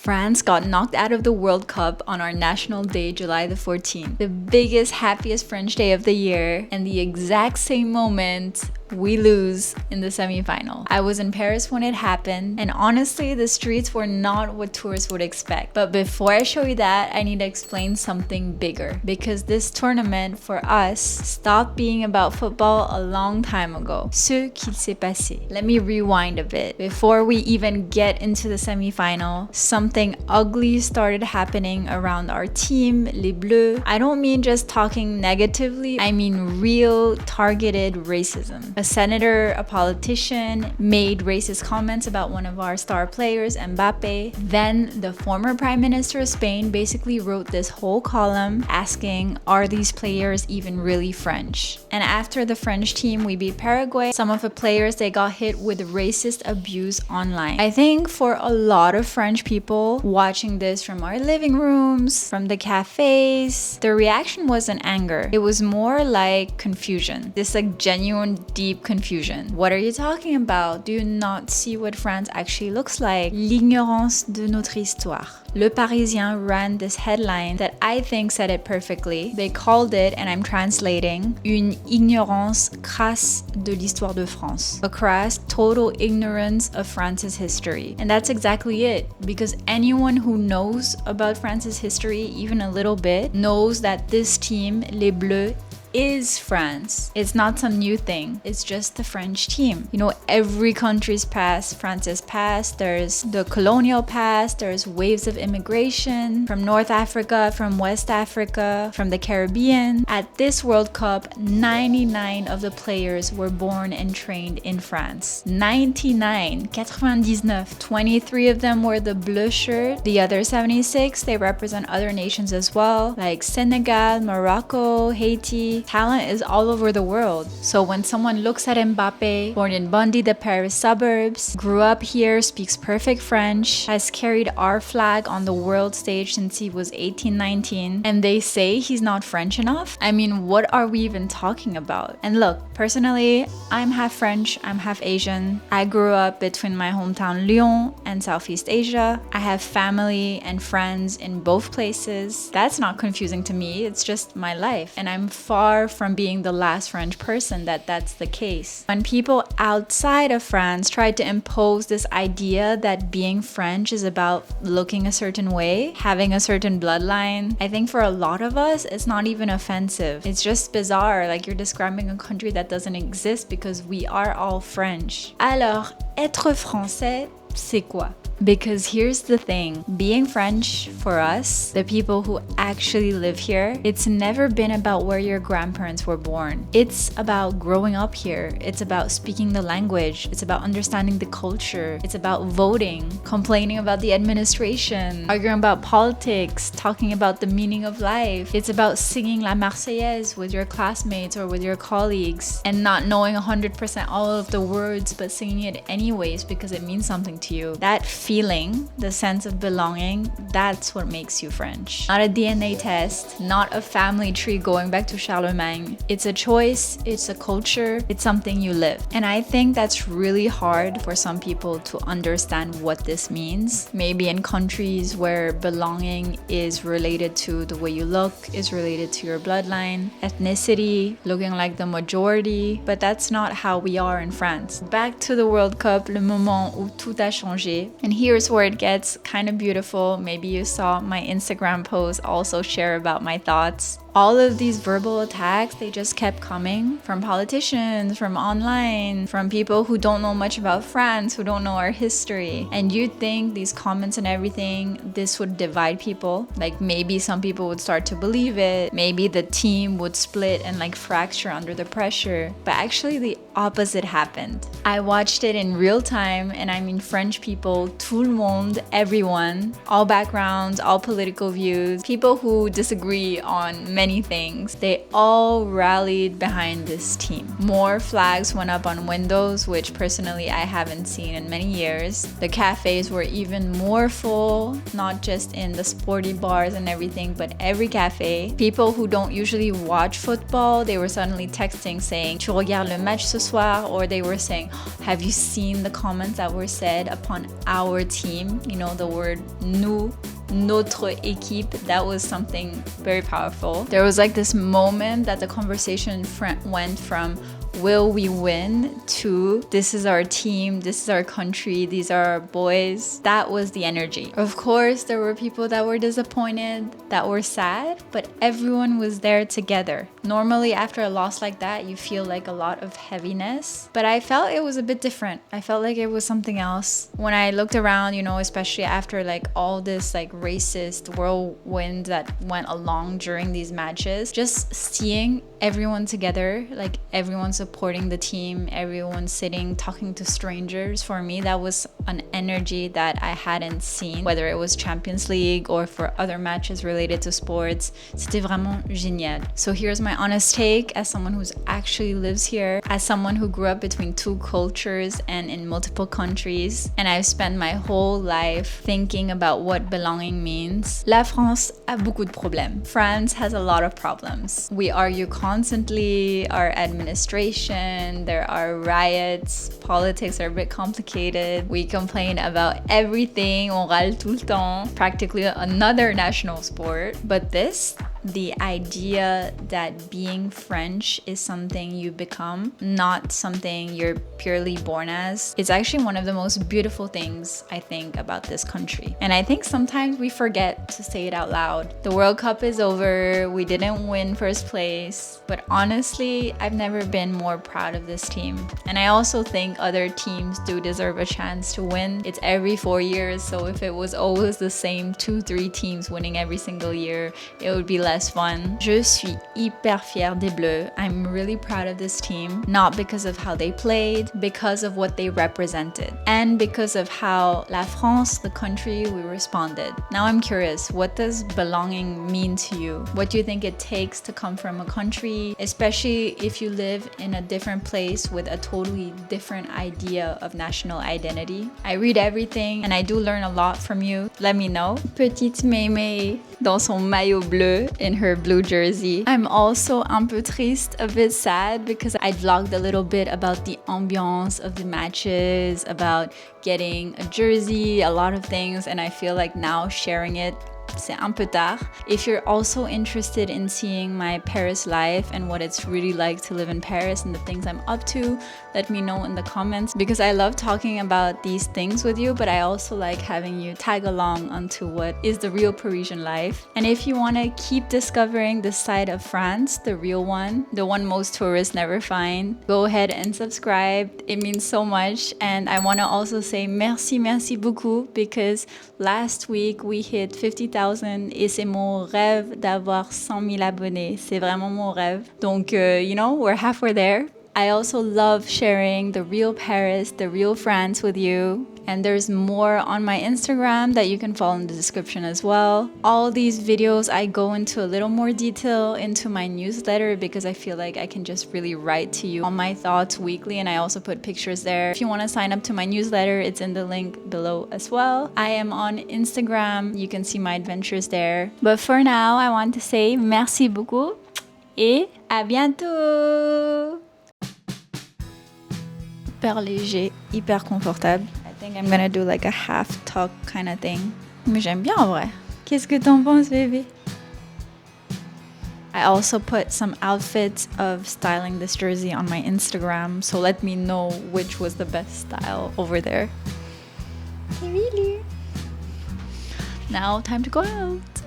France got knocked out of the World Cup on our national day, July the 14th. The biggest, happiest French day of the year, and the exact same moment we lose in the semifinal. I was in Paris when it happened, and honestly, the streets were not what tourists would expect. But before I show you that, I need to explain something bigger, because this tournament for us stopped being about football a long time ago. Ce qu'il s'est passé. Let me rewind a bit. Before we even get into the semifinal, something ugly started happening around our team, Les Bleus. I don't mean just talking negatively, I mean real targeted racism. A senator, a politician, made racist comments about one of our star players, Mbappé. Then the former prime minister of Spain basically wrote this whole column asking, are these players even really French? And after the French team, we beat Paraguay, some of the players, they got hit with racist abuse online. I think for a lot of French people watching this from our living rooms, from the cafes, the reaction wasn't anger. It was more like confusion. This like genuine deep confusion. What are you talking about? Do you not see what France actually looks like? L'ignorance de notre histoire. Le Parisien ran this headline that I think said it perfectly. They called it, and I'm translating, une ignorance crasse de l'histoire de France. A crass, total ignorance of France's history. And that's exactly it, because anyone who knows about France's history, even a little bit, knows that this team, Les Bleus, is France. It's not some new thing. It's just the French team. You know, every country's past, France's past, there's the colonial past, there's waves of immigration from North Africa, from West Africa, from the Caribbean. At this World Cup, 99 of the players were born and trained in France. 99, 99. 23 of them were the bleu shirt. The other 76, they represent other nations as well, like Senegal, Morocco, Haiti. Talent is all over the world. So when someone looks at Mbappé, born in Bondy, the Paris suburbs, grew up here, speaks perfect French, has carried our flag on the world stage since he was 18, 19, and they say he's not French enough? I mean, what are we even talking about? And look, personally, I'm half French, I'm half Asian. I grew up between my hometown Lyon and Southeast Asia. I have family and friends in both places. That's not confusing to me, it's just my life. And I'm far from being the last French person that's the case. When people outside of France try to impose this idea that being French is about looking a certain way, having a certain bloodline, I think for a lot of us, it's not even offensive. It's just bizarre, like you're describing a country that doesn't exist because we are all French. Alors, être français, c'est quoi? Because here's the thing, being French for us, the people who actually live here, it's never been about where your grandparents were born. It's about growing up here. It's about speaking the language. It's about understanding the culture. It's about voting, complaining about the administration, arguing about politics, talking about the meaning of life. It's about singing La Marseillaise with your classmates or with your colleagues and not knowing 100% all of the words but singing it anyways because it means something to you. That feeling, the sense of belonging, that's what makes you French. Not a DNA test, not a family tree going back to Charlemagne. It's a choice, it's a culture, it's something you live. And I think that's really hard for some people to understand what this means. Maybe in countries where belonging is related to the way you look, is related to your bloodline, ethnicity, looking like the majority, but that's not how we are in France. Back to the World Cup, le moment où tout a changé. And here's where it gets kind of beautiful. Maybe you saw my Instagram post also share about my thoughts. All of these verbal attacks, they just kept coming from politicians, from online, from people who don't know much about France, who don't know our history. And you'd think these comments and everything, this would divide people. Like maybe some people would start to believe it. Maybe the team would split and like fracture under the pressure. But actually the opposite happened. I watched it in real time, and I mean French people, tout le monde, everyone, all backgrounds, all political views, people who disagree on many things. They all rallied behind this team. More flags went up on windows, which personally I haven't seen in many years. The cafes were even more full, not just in the sporty bars and everything, but every cafe. People who don't usually watch football, they were suddenly texting saying, "Tu regardes le match ce soir?" Or they were saying, "Have you seen the comments that were said upon our team?" You know, the word nous, notre équipe. That was something very powerful. There was like this moment that the conversation went from will we win to this is our team, this is our country, these are our boys. That was the energy. Of course, there were people that were disappointed, that were sad, but everyone was there together. Normally, after a loss like that, you feel like a lot of heaviness, but I felt it was a bit different. I felt like it was something else. When I looked around, you know, especially after like all this like racist whirlwind that went along during these matches, just seeing everyone together, like everyone supporting the team, everyone sitting talking to strangers, for me that was an energy that I hadn't seen, whether it was Champions League or for other matches related to sports. C'était vraiment génial. So here's my honest take as someone who's actually lives here, as someone who grew up between two cultures and in multiple countries, and I've spent my whole life thinking about what belonging means. La France a beaucoup de problèmes. France has a lot of problems. We argue constantly, our administration, there are riots, politics are a bit complicated, we complain about everything, on râle tout le temps, practically another national sport. But this, the idea that being French is something you become, not something you're purely born as, is actually one of the most beautiful things I think about this country. And I think sometimes we forget to say it out loud. The World Cup is over, we didn't win first place, but honestly, I've never been more proud of this team. And I also think other teams do deserve a chance to win. It's every 4 years, so if it was always the same 2-3 teams winning every single year, it would be less fun. Je suis hyper fière des Bleus. I'm really proud of this team, not because of how they played, because of what they represented, and because of how La France, the country, we responded. Now I'm curious, what does belonging mean to you? What do you think it takes to come from a country, especially if you live in a different place with a totally different idea of national identity? I read everything and I do learn a lot from you. Let me know. Petite Mémé dans son maillot bleu in her blue jersey. I'm also un peu triste, a bit sad, because I vlogged a little bit about the ambiance of the matches, about getting a jersey, a lot of things, and I feel like now sharing it, c'est un peu tard. If you're also interested in seeing my Paris life and what it's really like to live in Paris and the things I'm up to, let me know in the comments, because I love talking about these things with you, but I also like having you tag along onto what is the real Parisian life. And if you want to keep discovering the side of France, the real one, the one most tourists never find, go ahead and subscribe. It means so much. And I want to also say merci beaucoup, because last week we hit 50,000 et c'est mon rêve d'avoir 100,000 abonnés. C'est vraiment mon rêve. Donc, you know, we're halfway there. I also love sharing the real Paris, the real France with you. And there's more on my Instagram that you can follow in the description as well. All these videos, I go into a little more detail into my newsletter, because I feel like I can just really write to you on my thoughts weekly, and I also put pictures there. If you want to sign up to my newsletter, it's in the link below as well. I am on Instagram. You can see my adventures there. But for now, I want to say merci beaucoup et à bientôt! Hyper léger, hyper confortable. I think I'm gonna do like a half tuck kind of thing. Mais j'aime bien en vrai. Qu'est-ce que t'en penses, bébé? I also put some outfits of styling this jersey on my Instagram, so let me know which was the best style over there. Really? Now time to go out.